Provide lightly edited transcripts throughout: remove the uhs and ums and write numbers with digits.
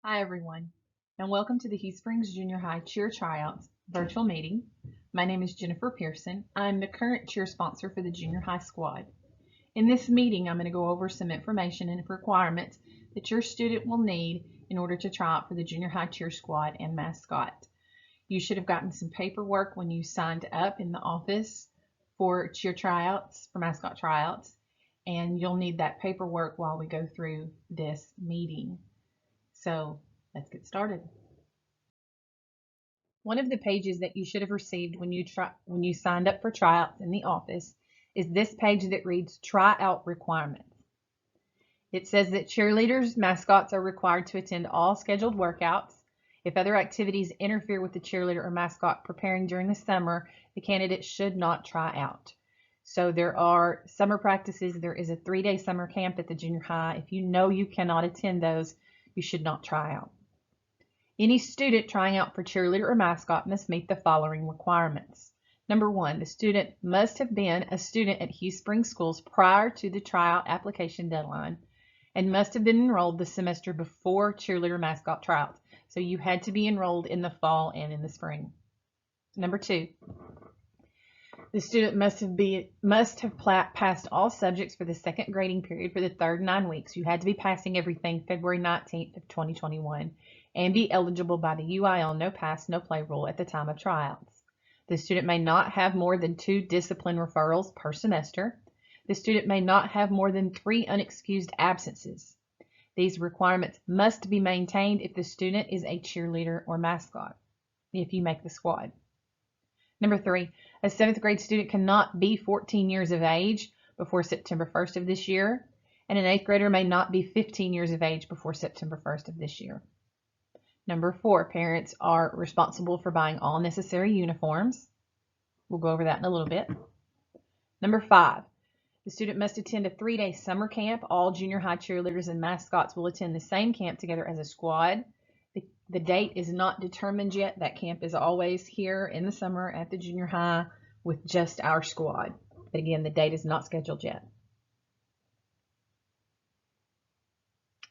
Hi everyone, and welcome to the Heath Springs Junior High Cheer Tryouts virtual meeting. My name is Jennifer Pearson. I'm the current cheer sponsor for the junior high squad. In this meeting, I'm going to go over some information and requirements that your student will need in order to try out for the junior high cheer squad and mascot. You should have gotten some paperwork when you signed up in the office for cheer tryouts, for mascot tryouts, and you'll need that paperwork while we go through this meeting. So let's get started. One of the pages that you should have received when you signed up for tryouts in the office is this page that reads Tryout Requirements. It says that cheerleaders, mascots are required to attend all scheduled workouts. If other activities interfere with the cheerleader or mascot preparing during the summer, the candidate should not try out. So there are summer practices. There is a 3-day summer camp at the junior high. If you know you cannot attend those, you should not try out. Any student trying out for cheerleader or mascot must meet the following requirements. Number 1, the student must have been a student at Heath Springs Schools prior to the tryout application deadline and must have been enrolled the semester before cheerleader mascot tryouts. So you had to be enrolled in the fall and in the spring. Number 2, the student must have passed all subjects for the second grading period for the third 9 weeks. You had to be passing everything February 19th of 2021 and be eligible by the UIL no pass, no play rule at the time of tryouts. The student may not have more than 2 discipline referrals per semester. The student may not have more than 3 unexcused absences. These requirements must be maintained if the student is a cheerleader or mascot, if you make the squad. Number 3, a 7th grade student cannot be 14 years of age before September 1st of this year, and an 8th grader may not be 15 years of age before September 1st of this year. Number 4, parents are responsible for buying all necessary uniforms. We'll go over that in a little bit. Number 5, the student must attend a 3-day summer camp. All junior high cheerleaders and mascots will attend the same camp together as a squad. The date is not determined yet. That camp is always here in the summer at the junior high with just our squad. But again, the date is not scheduled yet.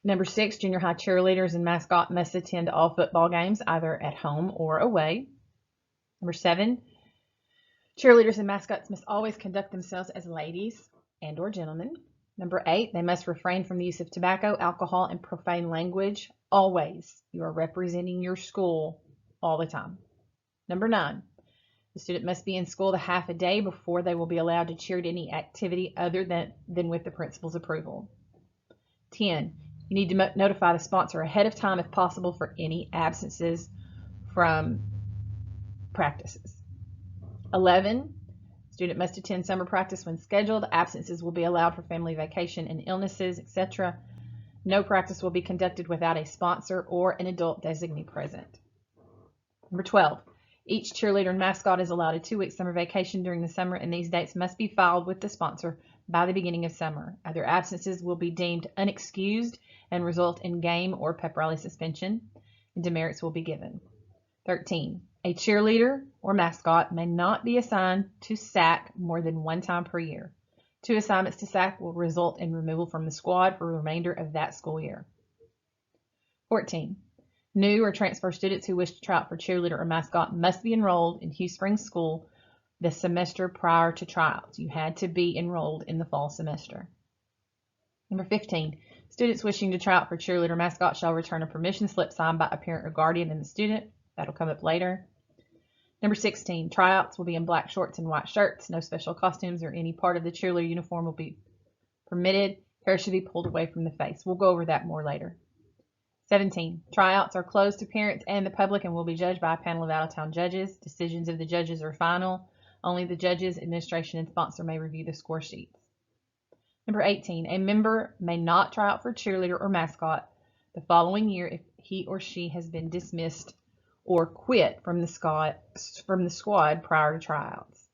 Number 6, junior high cheerleaders and mascot must attend all football games either at home or away. Number 7, cheerleaders and mascots must always conduct themselves as ladies and or gentlemen. Number 8, they must refrain from the use of tobacco, alcohol, and profane language. Always. You are representing your school all the time. Number 9, the student must be in school the half a day before they will be allowed to cheer at any activity other than with the principal's approval. 10, you need to notify the sponsor ahead of time if possible for any absences from practices. 11, student must attend summer practice when scheduled. Absences will be allowed for family vacation and illnesses, etc. No practice will be conducted without a sponsor or an adult designee present. Number 12, each cheerleader and mascot is allowed a 2-week summer vacation during the summer, and these dates must be filed with the sponsor by the beginning of summer. Other absences will be deemed unexcused and result in game or pep rally suspension, and demerits will be given. 13, a cheerleader or mascot may not be assigned to SAC more than 1 time per year. 2 assignments to SAC will result in removal from the squad for the remainder of that school year. 14, new or transfer students who wish to try out for cheerleader or mascot must be enrolled in Heath Springs School the semester prior to tryouts. You had to be enrolled in the fall semester. Number 15, students wishing to try out for cheerleader or mascot shall return a permission slip signed by a parent or guardian and the student. That'll come up later. Number 16, tryouts will be in black shorts and white shirts. No special costumes or any part of the cheerleader uniform will be permitted. Hair should be pulled away from the face. We'll go over that more later. 17, tryouts are closed to parents and the public and will be judged by a panel of out-of-town judges. Decisions of the judges are final. Only the judges, administration, and sponsor may review the score sheets. Number 18, a member may not try out for cheerleader or mascot the following year if he or she has been dismissed or quit from the squad prior to tryouts.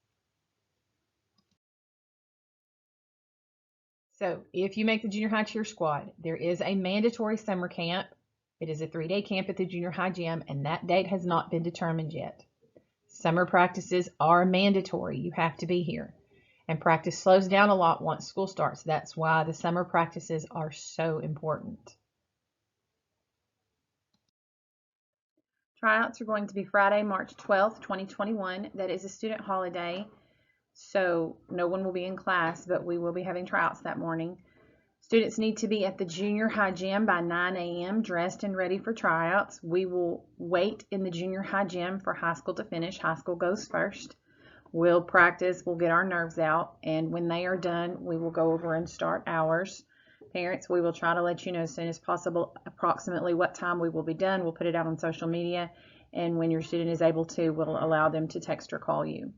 So if you make the junior high cheer squad, there is a mandatory summer camp. It is a 3-day camp at the junior high gym, and that date has not been determined yet. Summer practices are mandatory. You have to be here. And practice slows down a lot once school starts. That's why the summer practices are so important. Tryouts are going to be Friday, March 12th, 2021. That is a student holiday, so no one will be in class, but we will be having tryouts that morning. Students need to be at the junior high gym by 9 a.m. dressed and ready for tryouts. We will wait in the junior high gym for high school to finish. High school goes first. We'll practice, we'll get our nerves out, and when they are done, we will go over and start ours. Parents, we will try to let you know as soon as possible approximately what time we will be done. We'll put it out on social media, and when your student is able to, we'll allow them to text or call you.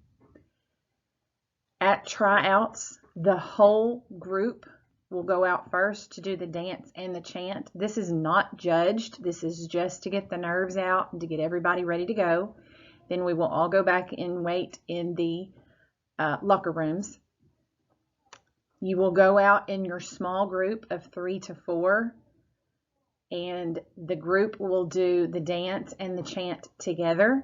At tryouts, the whole group will go out first to do the dance and the chant. This is not judged. This is just to get the nerves out and to get everybody ready to go. Then we will all go back and wait in the locker rooms. You will go out in your small group of 3 to 4, and the group will do the dance and the chant together.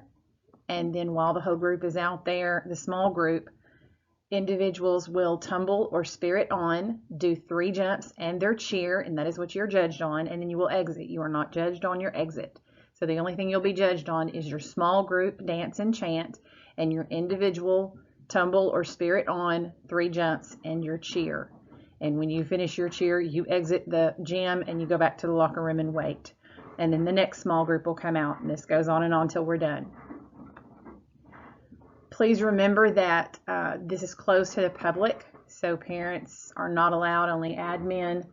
And then while the whole group is out there, the small group, individuals will tumble or spirit on, do 3 jumps and their cheer, and that is what you're judged on, and then you will exit. You are not judged on your exit. So the only thing you'll be judged on is your small group dance and chant and your individual tumble or spirit on, 3 jumps, and your cheer. And when you finish your cheer, you exit the gym and you go back to the locker room and wait. And then the next small group will come out, and this goes on until we're done. Please remember that this is closed to the public, so parents are not allowed. Only admin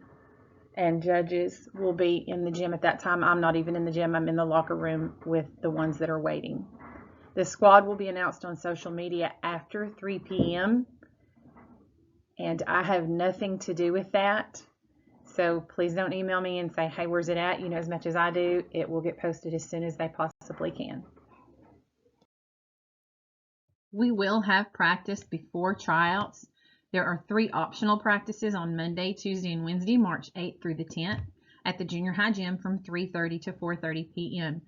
and judges will be in the gym at that time. I'm not even in the gym. I'm in the locker room with the ones that are waiting. The squad will be announced on social media after 3 p.m. and I have nothing to do with that. So please don't email me and say, hey, where's it at? You know as much as I do. It will get posted as soon as they possibly can. We will have practice before tryouts. There are 3 optional practices on Monday, Tuesday, and Wednesday, March 8th through the 10th at the junior high gym from 3:30 to 4:30 p.m.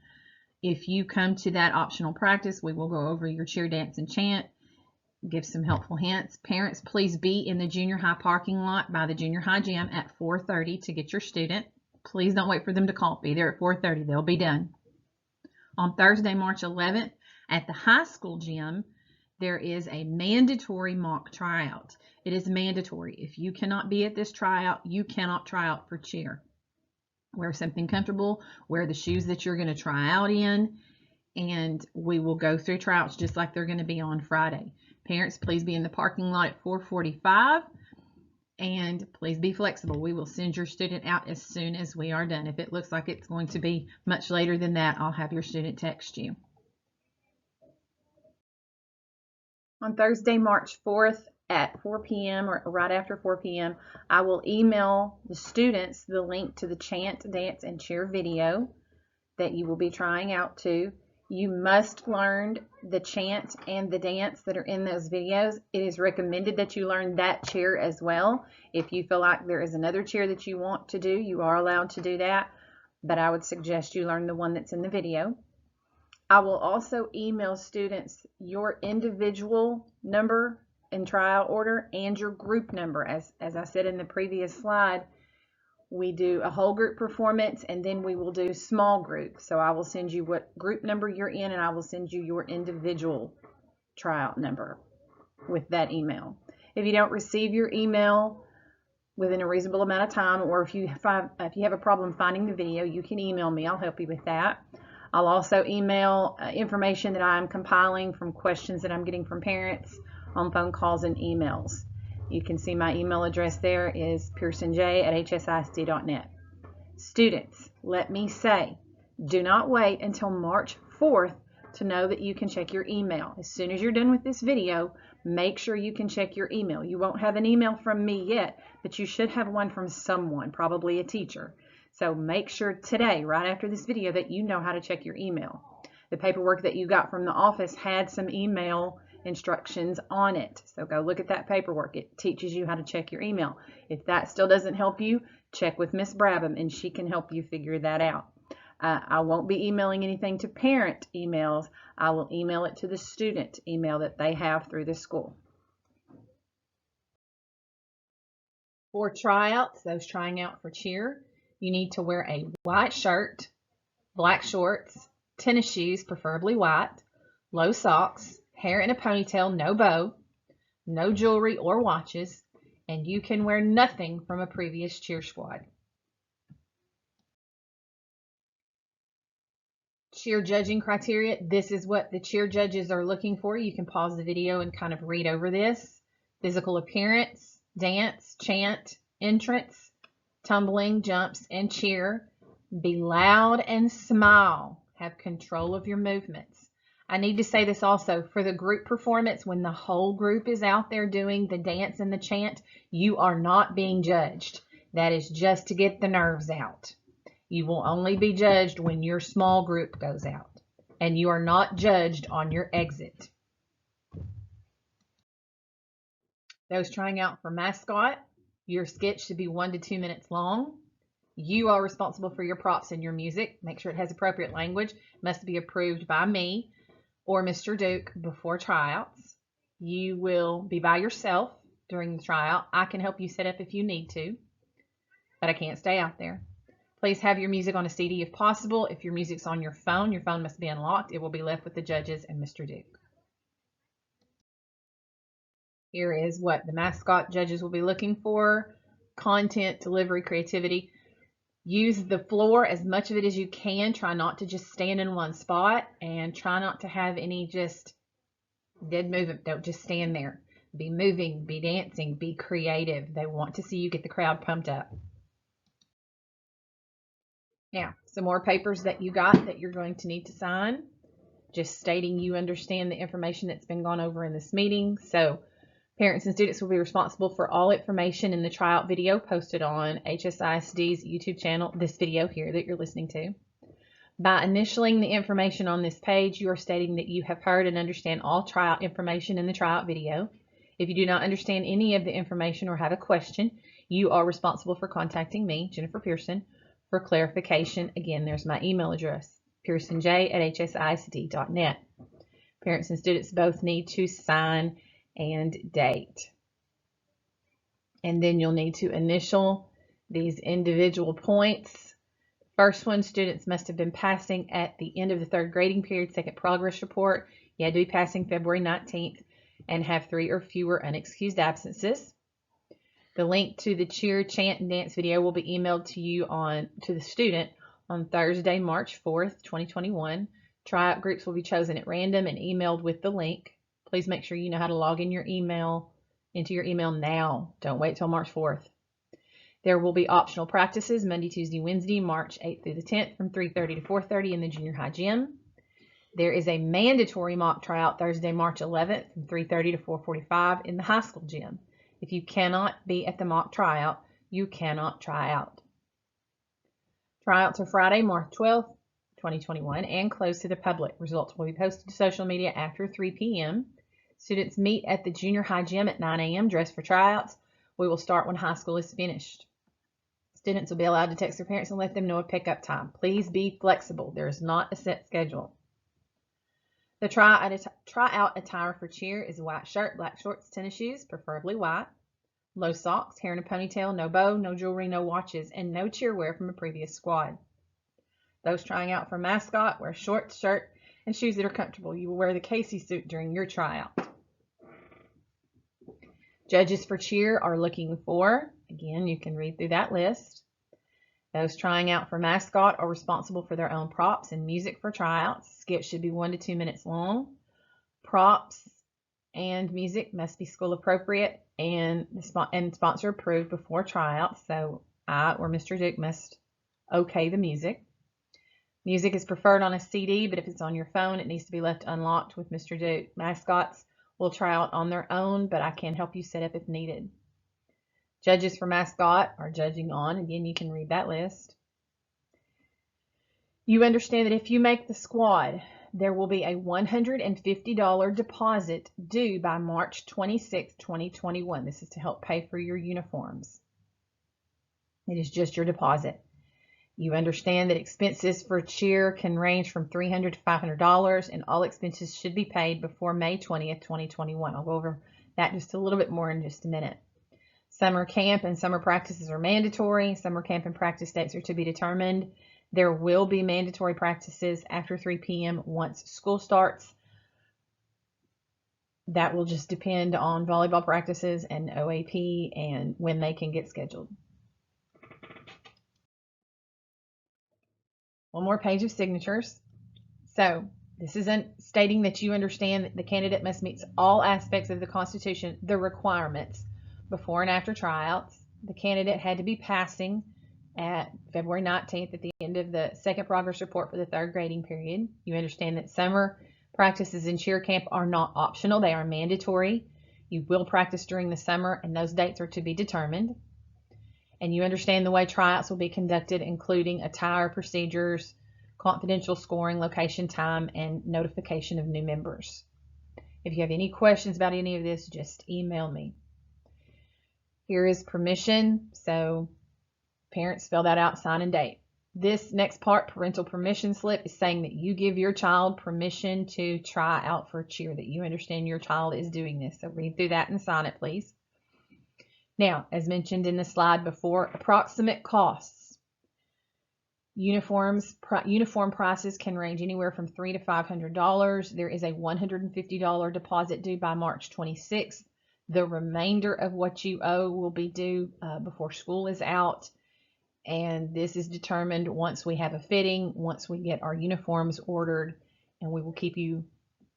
If you come to that optional practice, we will go over your cheer, dance, and chant, give some helpful hints. Parents, please be in the junior high parking lot by the junior high gym at 4:30 to get your student. Please don't wait for them to call. Be there at 4:30. They'll be done. On Thursday, March 11th, at the high school gym, there is a mandatory mock tryout. It is mandatory. If you cannot be at this tryout, you cannot try out for cheer. Wear something comfortable, wear the shoes that you're going to try out in, and we will go through tryouts just like they're going to be on Friday. Parents, please be in the parking lot at 4:45, and please be flexible. We will send your student out as soon as we are done. If it looks like it's going to be much later than that, I'll have your student text you. On Thursday, March 4th at 4 p.m. or right after 4 p.m., I will email the students the link to the chant, dance, and cheer video that you will be trying out to. You must learn the chant and the dance that are in those videos. It is recommended that you learn that cheer as well. If you feel like there is another cheer that you want to do, you are allowed to do that, but I would suggest you learn the one that's in the video. I will also email students your individual number and tryout order and your group number. As I said in the previous slide, we do a whole group performance and then we will do small groups. So I will send you what group number you're in and I will send you your individual tryout number with that email. If you don't receive your email within a reasonable amount of time, or if you have a problem finding the video, you can email me. I'll help you with that. I'll also email information that I'm compiling from questions that I'm getting from parents on phone calls and emails. You can see my email address there is pearsonj@hsisd.net. Students, let me say, do not wait until March 4th to know that you can check your email. As soon as you're done with this video, make sure you can check your email. You won't have an email from me yet, but you should have one from someone, probably a teacher. So make sure today, right after this video, that you know how to check your email. The paperwork that you got from the office had some email instructions on it. So go look at that paperwork. It teaches you how to check your email. If that still doesn't help you, check with Miss Brabham and she can help you figure that out. I won't be emailing anything to parent emails. I will email it to the student email that they have through the school. For tryouts, those trying out for cheer, you need to wear a white shirt, black shorts, tennis shoes, preferably white, low socks, hair in a ponytail, no bow, no jewelry or watches, and you can wear nothing from a previous cheer squad. Cheer judging criteria. This is what the cheer judges are looking for. You can pause the video and kind of read over this. Physical appearance, dance, chant, entrance, tumbling, jumps, and cheer. Be loud and smile. Have control of your movements. I need to say this also. For the group performance, when the whole group is out there doing the dance and the chant, you are not being judged. That is just to get the nerves out. You will only be judged when your small group goes out, and you are not judged on your exit. Those trying out for mascot, your skit should be 1 to 2 minutes long. You are responsible for your props and your music. Make sure it has appropriate language. It must be approved by me or Mr. Duke before tryouts. You will be by yourself during the tryout. I can help you set up if you need to, but I can't stay out there. Please have your music on a CD if possible. If your music's on your phone must be unlocked. It will be left with the judges and Mr. Duke. Here is what the mascot judges will be looking for. Content, delivery, creativity. Use the floor as much of it as you can. Try not to just stand in one spot, and try not to have any just dead movement. Don't just stand there. Be moving, be dancing, be creative. They want to see you get the crowd pumped up. Now, some more papers that you got that you're going to need to sign, just stating you understand the information that's been gone over in this meeting. So parents and students will be responsible for all information in the tryout video posted on HSISD's YouTube channel, this video here that you're listening to. By initialing the information on this page, you are stating that you have heard and understand all tryout information in the tryout video. If you do not understand any of the information or have a question, you are responsible for contacting me, Jennifer Pearson, for clarification. Again, there's my email address, pearsonj@hsisd.net. Parents and students both need to sign and date. And then you'll need to initial these individual points. First one, students must have been passing at the end of the 3rd grading period, second progress report. You had to be passing February 19th and have 3 or fewer unexcused absences. The link to the cheer, chant, and dance video will be emailed to you to the student on Thursday, March 4th, 2021. Tryout groups will be chosen at random and emailed with the link. Please make sure you know how to log in into your email now. Don't wait till March 4th. There will be optional practices Monday, Tuesday, Wednesday, March 8th through the 10th from 3:30 to 4:30 in the junior high gym. There is a mandatory mock tryout Thursday, March 11th from 3:30 to 4:45 in the high school gym. If you cannot be at the mock tryout, you cannot try out. Tryouts are Friday, March 12th, 2021, and closed to the public. Results will be posted to social media after 3 p.m. Students meet at the junior high gym at 9 a.m. dressed for tryouts. We will start when high school is finished. Students will be allowed to text their parents and let them know a pickup time. Please be flexible. There is not a set schedule. The tryout attire for cheer is a white shirt, black shorts, tennis shoes, preferably white, low socks, hair in a ponytail, no bow, no jewelry, no watches, and no cheer wear from a previous squad. Those trying out for mascot wear shorts, shirt, and shoes that are comfortable. You will wear the Casey suit during your tryout. Judges for cheer are looking for, again, you can read through that list. Those trying out for mascot are responsible for their own props and music for tryouts. Skits should be 1 to 2 minutes long. Props and music must be school appropriate and sponsor approved before tryouts. So I or Mr. Duke must okay the music. Music is preferred on a CD, but if it's on your phone, it needs to be left unlocked with Mr. Duke. Mascots will try out on their own, but I can help you set up if needed. Judges for mascot are judging on, again, you can read that list. You understand that if you make the squad, there will be a $150 deposit due by March 26, 2021. This is to help pay for your uniforms. It is just your deposit. You understand that expenses for cheer can range from $300 to $500, and all expenses should be paid before May 20th, 2021. I'll go over that just a little bit more in just a minute. Summer camp and summer practices are mandatory. Summer camp and practice dates are to be determined. There will be mandatory practices after 3 p.m. once school starts. That will just depend on volleyball practices and OAP and when they can get scheduled. One more page of signatures. So this isn't stating that you understand that the candidate must meet all aspects of the Constitution, the requirements, before and after tryouts. The candidate had to be passing at February 19th at the end of the second progress report for the third grading period. You understand that summer practices in cheer camp are not optional, they are mandatory. You will practice during the summer, and those dates are to be determined. And you understand the way tryouts will be conducted, including attire procedures, confidential scoring, location, time, and notification of new members. If you have any questions about any of this, just email me. Here is permission. So parents fill that out, sign and date. This next part, parental permission slip, is saying that you give your child permission to try out for cheer, that you understand your child is doing this. So read through that and sign it, please. Now, as mentioned in the slide before, approximate costs. Uniform prices can range anywhere from $300 to $500. There is a $150 deposit due by March 26th. The remainder of what you owe will be due before school is out. And this is determined once we have a fitting, once we get our uniforms ordered, and we will keep you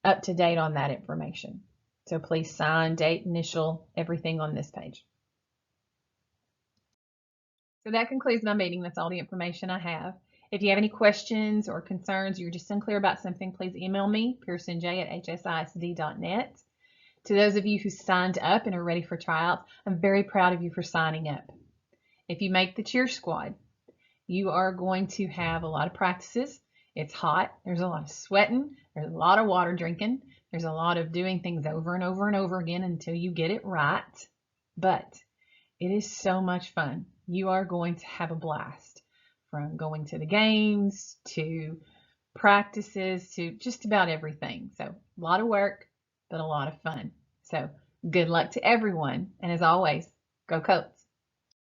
up to date on that information. So please sign, date, initial, everything on this page. So that concludes my meeting. That's all the information I have. If you have any questions or concerns, you're just unclear about something, please email me, pearsonj@hsisd.net. To those of you who signed up and are ready for tryouts, I'm very proud of you for signing up. If you make the cheer squad, you are going to have a lot of practices. It's hot. There's a lot of sweating. There's a lot of water drinking. There's a lot of doing things over and over and over again until you get it right. But it is so much fun. You are going to have a blast, from going to the games to practices to just about everything. So a lot of work, but a lot of fun. So good luck to everyone. And as always, go Coats.